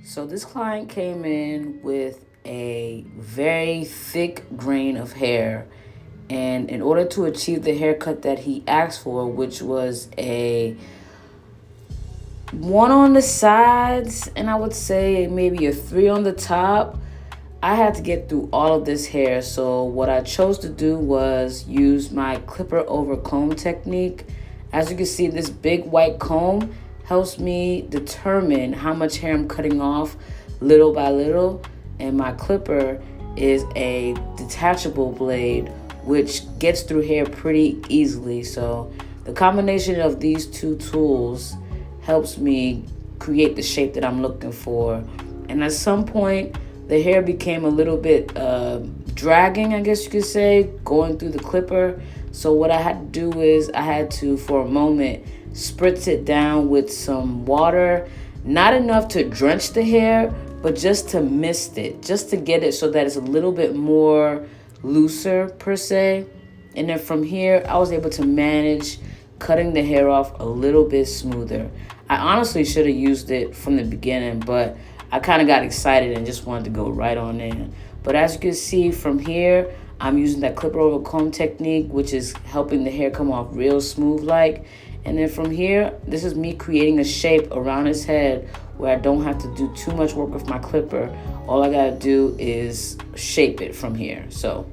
So this client came in with a very thick grain of hair, and in order to achieve the haircut that he asked for, which was a one on the sides and I would say maybe a three on the top, I had to get through all of this hair. So what I chose to do was use my clipper over comb technique. As you can see, this big white comb helps me determine how much hair I'm cutting off little by little. And my clipper is a detachable blade, which gets through hair pretty easily. So the combination of these two tools helps me create the shape that I'm looking for. And at some point, the hair became a little bit dragging, I guess you could say, going through the clipper. So what I had to do is I had to, for a moment, spritz it down with some water. Not enough to drench the hair, but just to mist it, just to get it so that it's a little bit more looser per se. And then from here, I was able to manage cutting the hair off a little bit smoother. I honestly should have used it from the beginning, but I kind of got excited and just wanted to go right on in. But as you can see from here, I'm using that clipper over comb technique, which is helping the hair come off real smooth like. And then from here, this is me creating a shape around his head where I don't have to do too much work with my clipper. All I gotta do is shape it from here. So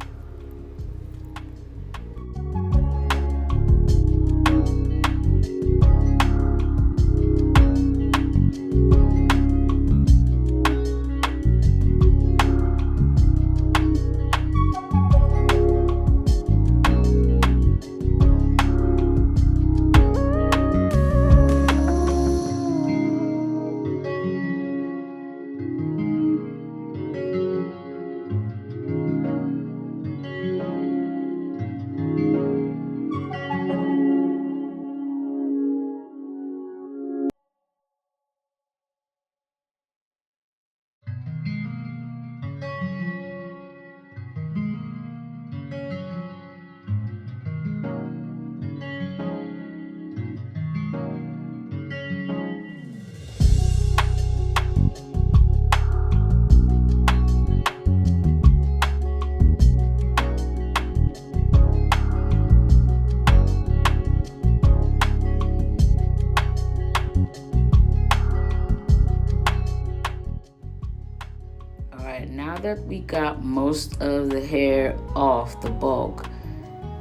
now that we got most of the hair off the bulk,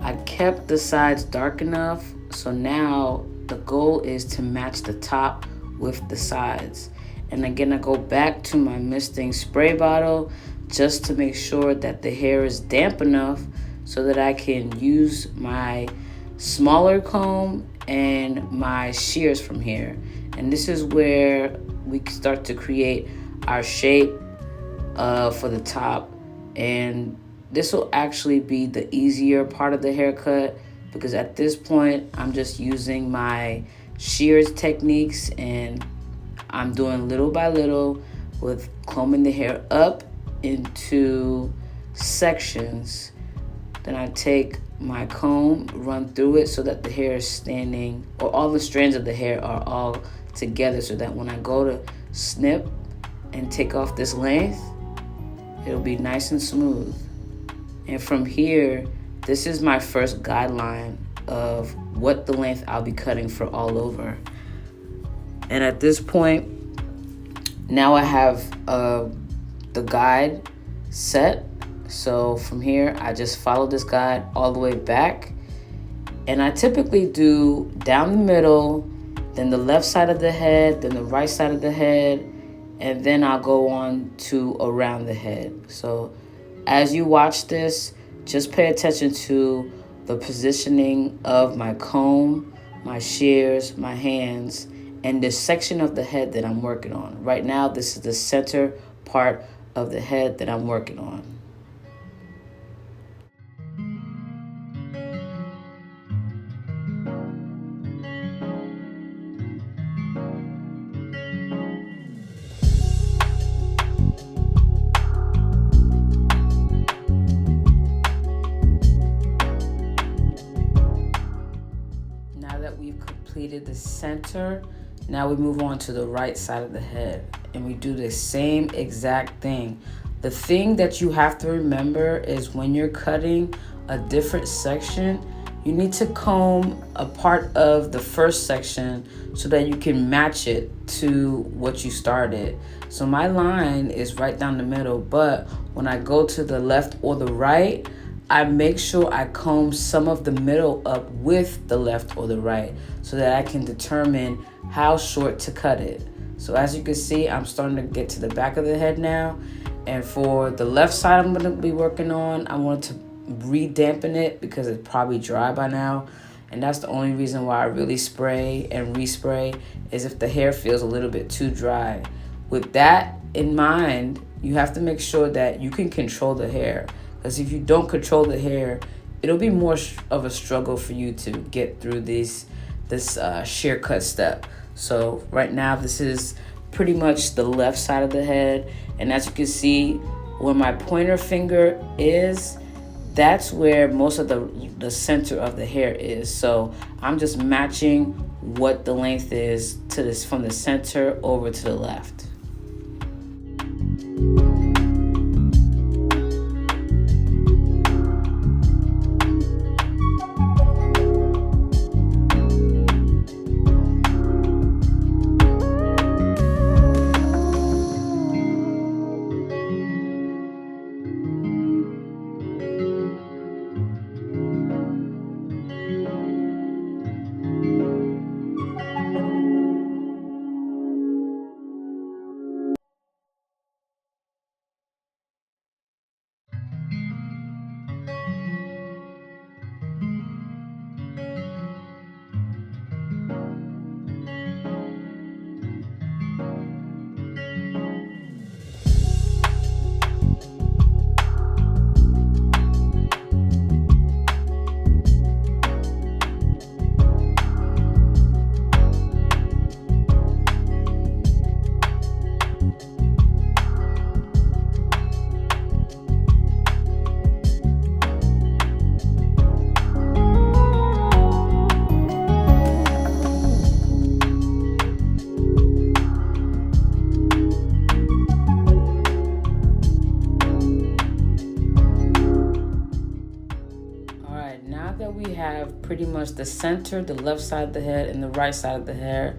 I kept the sides dark enough, so now the goal is to match the top with the sides. And again, I go back to my misting spray bottle just to make sure that the hair is damp enough so that I can use my smaller comb and my shears from here. And this is where we start to create our shape for the top. And this will actually be the easier part of the haircut because at this point I'm just using my shears techniques and I'm doing little by little with combing the hair up into sections. Then I take my comb, run through it so that the hair is standing, or all the strands of the hair are all together, so that when I go to snip and take off this length, it'll be nice and smooth. And from here, this is my first guideline of what the length I'll be cutting for all over. And at this point, now I have the guide set. So from here, I just follow this guide all the way back. And I typically do down the middle, then the left side of the head, then the right side of the head, and then I'll go on to around the head. So as you watch this, just pay attention to the positioning of my comb, my shears, my hands, and the section of the head that I'm working on. Right now, this is the center part of the head that I'm working on. Now that we've completed the center, now we move on to the right side of the head. and we do the same exact thing. The thing that you have to remember is when you're cutting a different section, you need to comb a part of the first section so that you can match it to what you started. So my line is right down the middle, but when I go to the left or the right, I make sure I comb some of the middle up with the left or the right so that I can determine how short to cut it. So as you can see, I'm starting to get to the back of the head now. And for the left side I'm gonna be working on, I want to re-dampen it because it's probably dry by now. And that's the only reason why I really spray and respray, is if the hair feels a little bit too dry. With that in mind, you have to make sure that you can control the hair, because if you don't control the hair, it'll be more of a struggle for you to get through this shear cut step. So right now this is pretty much the left side of the head, and as you can see, where my pointer finger is, that's where most of the center of the hair is. So I'm just matching what the length is to this, from the center over to the left. We have pretty much the center, the left side of the head, and the right side of the hair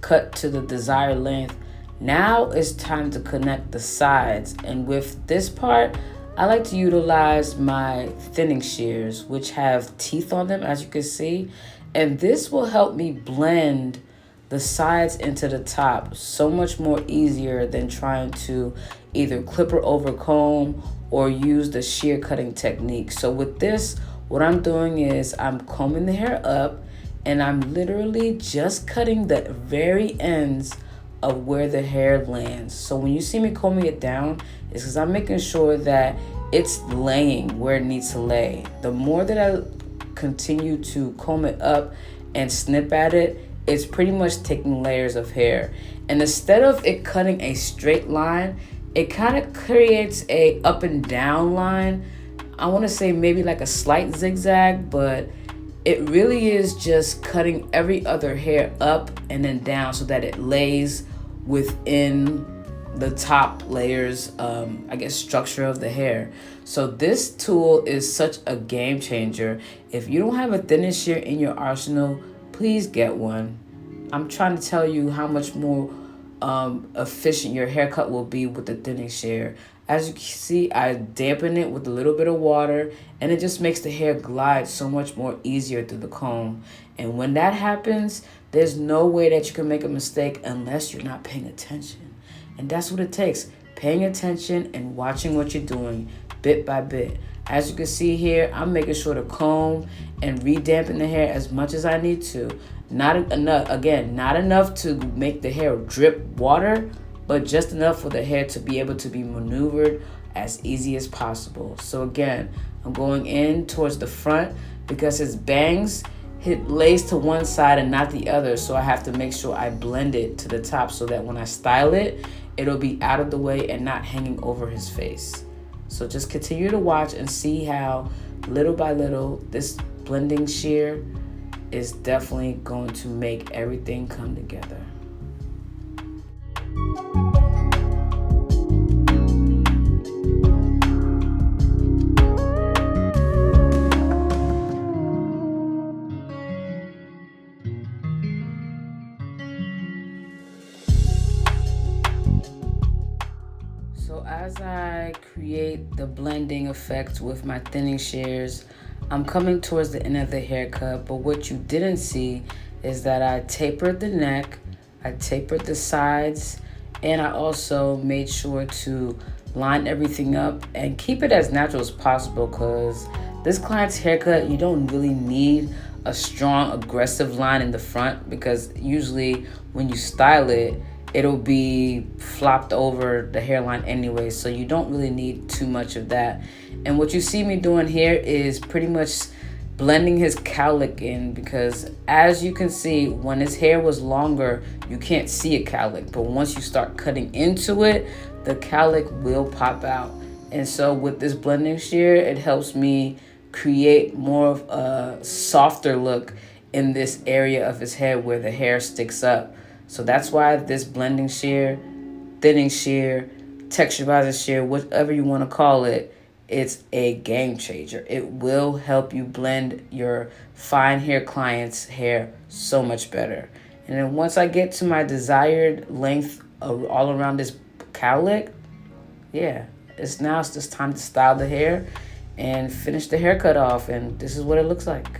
cut to the desired length. Now it's time to connect the sides, and with this part I like to utilize my thinning shears, which have teeth on them, as you can see, and this will help me blend the sides into the top so much more easier than trying to either clipper over comb or use the shear cutting technique. So with this, what I'm doing is I'm combing the hair up, and I'm literally just cutting the very ends of where the hair lands. So when you see me combing it down, it's because I'm making sure that it's laying where it needs to lay. The more that I continue to comb it up and snip at it, it's pretty much taking layers of hair. And instead of it cutting a straight line, it kind of creates a up and down line. I want to say maybe like a slight zigzag, but it really is just cutting every other hair up and then down so that it lays within the top layers, I guess, structure of the hair. So this tool is such a game changer. If you don't have a thinning shear in your arsenal, please get one. I'm trying to tell you how much more efficient your haircut will be with the thinning shear. As you can see, I dampen it with a little bit of water, and it just makes the hair glide so much more easier through the comb. And when that happens, there's no way that you can make a mistake unless you're not paying attention. And that's what it takes, paying attention and watching what you're doing bit by bit. As you can see here, I'm making sure to comb and re-dampen the hair as much as I need to. Not enough, again, not enough to make the hair drip water, but just enough for the hair to be able to be maneuvered as easy as possible. So again, I'm going in towards the front because his bangs lays to one side and not the other. So I have to make sure I blend it to the top so that when I style it, it'll be out of the way and not hanging over his face. So just continue to watch and see how little by little this blending shear is definitely going to make everything come together. as I create the blending effect with my thinning shears, I'm coming towards the end of the haircut, but what you didn't see is that I tapered the neck, I tapered the sides, and I also made sure to line everything up and keep it as natural as possible, because this client's haircut, you don't really need a strong, aggressive line in the front, because usually when you style it, it'll be flopped over the hairline anyway, so you don't really need too much of that. And what you see me doing here is pretty much blending his cowlick in, because as you can see, when his hair was longer, you can't see a cowlick, but once you start cutting into it, the cowlick will pop out. And so with this blending shear, it helps me create more of a softer look in this area of his head where the hair sticks up. So that's why this blending shear, thinning shear, texturizing shear, whatever you want to call it, it's a game changer. It will help you blend your fine hair client's hair so much better. And then once I get to my desired length all around this cowlick, yeah, it's just time to style the hair and finish the haircut off. And this is what it looks like.